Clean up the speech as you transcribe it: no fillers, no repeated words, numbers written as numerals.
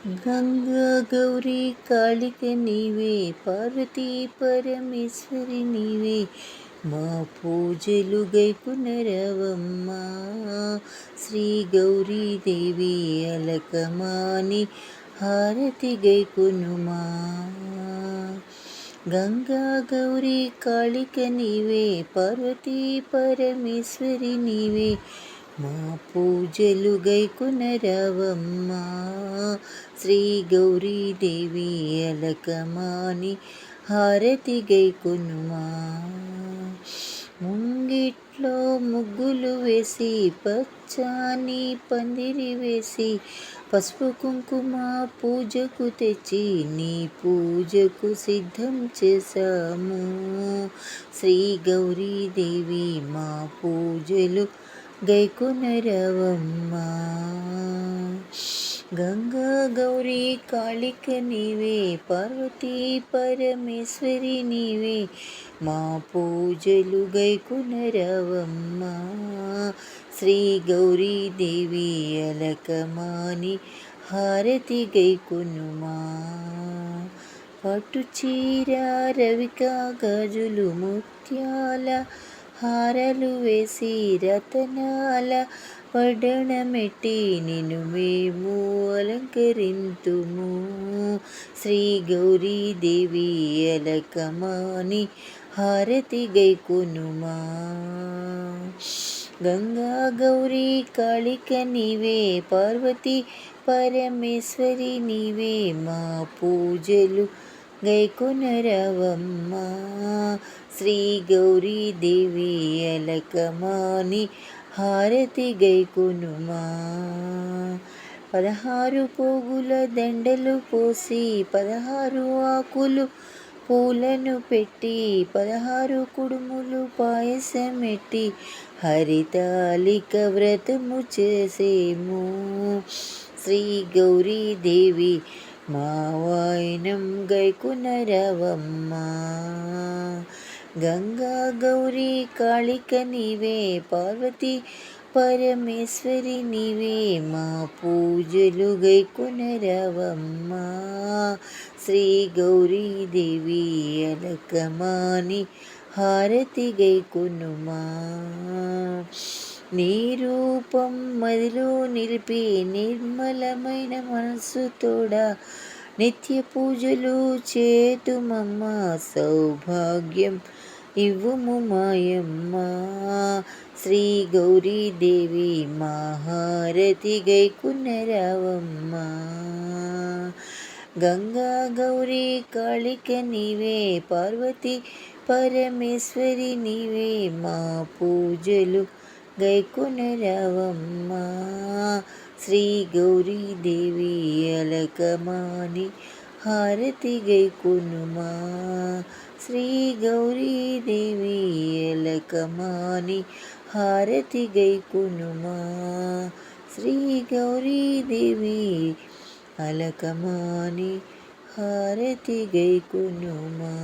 గంగా గౌరీ కాళిక నీవే, పార్వతీ పరమేశ్వరి నీవే, మా పూజలు గైకునరవమ్మా. శ్రీ గౌరీదేవి అలకమాని హారతి గైకునుమా. గంగా గౌరీ కాళిక నీవే, పార్వతీ పరమేశ్వరి నీవే, మా పూజలు గైకునరవమ్మా. శ్రీ గౌరీదేవి అలకమాని హారతి గైకునుమా. ముంగిట్లో ముగ్గులు వేసి, పచ్చాని పందిరి వేసి, పసుపు కుంకుమ పూజకు తెచ్చి, నీ పూజకు సిద్ధం చేశాము. శ్రీ గౌరీదేవి మా పూజలు గైకునరవమ్మా. గంగా గౌరీ కాళిక నీవే, పార్వతీ పరమేశ్వరి నీవే, మా పూజలు గైకునరవమ్మా. శ్రీ గౌరీదేవి అలకమాని హారతి గైకునుమా. పట్టు చీర రవిక గాజులు ముత్యాల హారలు వేసి, రతనాల వడ్డణమెట్టి, నిన్ను మేము అలంకరింతుము. శ్రీ గౌరీదేవి అలకమాని హారతి గైకునుమా. గంగా గౌరీ కాళిక నీవే, పార్వతీ పరమేశ్వరి నీవే, మా పూజలు గైకునరవమ్మా. శ్రీ గౌరీదేవి అలకమాని హారతి గైకునుమా. 16 పోగుల దండలు పోసి, 16 ఆకులు పూలను పెట్టి, 16 కుడుములు పాయసమెట్టి, హరితాళిక వ్రతము చేసేము. శ్రీ గౌరీదేవి మా వాయనం గైకునరవమ్మా. గంగా గౌరీ కాళిక నీవే, పార్వతీ పరమేశ్వరి నీవే, మా పూజలు గైకునరవమ్మా. శ్రీ గౌరీదేవి అలకమాని హారతి గైకునుమా. నీ రూపం మదిలో నిలిపి, నిర్మలమైన మనస్సుతోడా నిత్య పూజలు చేతుమమ్మ. సౌభాగ్యం ఇవ్వుము మాయమ్మ. శ్రీ గౌరీదేవి మా హారతి గైకునరవమ్మా. గంగా గౌరీ కాళిక నీవే, పార్వతీ పరమేశ్వరి నీవే, మా పూజలు గైకునరవమ్మా. శ్రీ గౌరీదేవి అలకమాని హారతి గైకునుమా. శ్రీ గౌరీదేవి అలకమాని హారతి గైకునుమా. శ్రీ గౌరీదేవి అలకమాని హారతి గైకునుమా.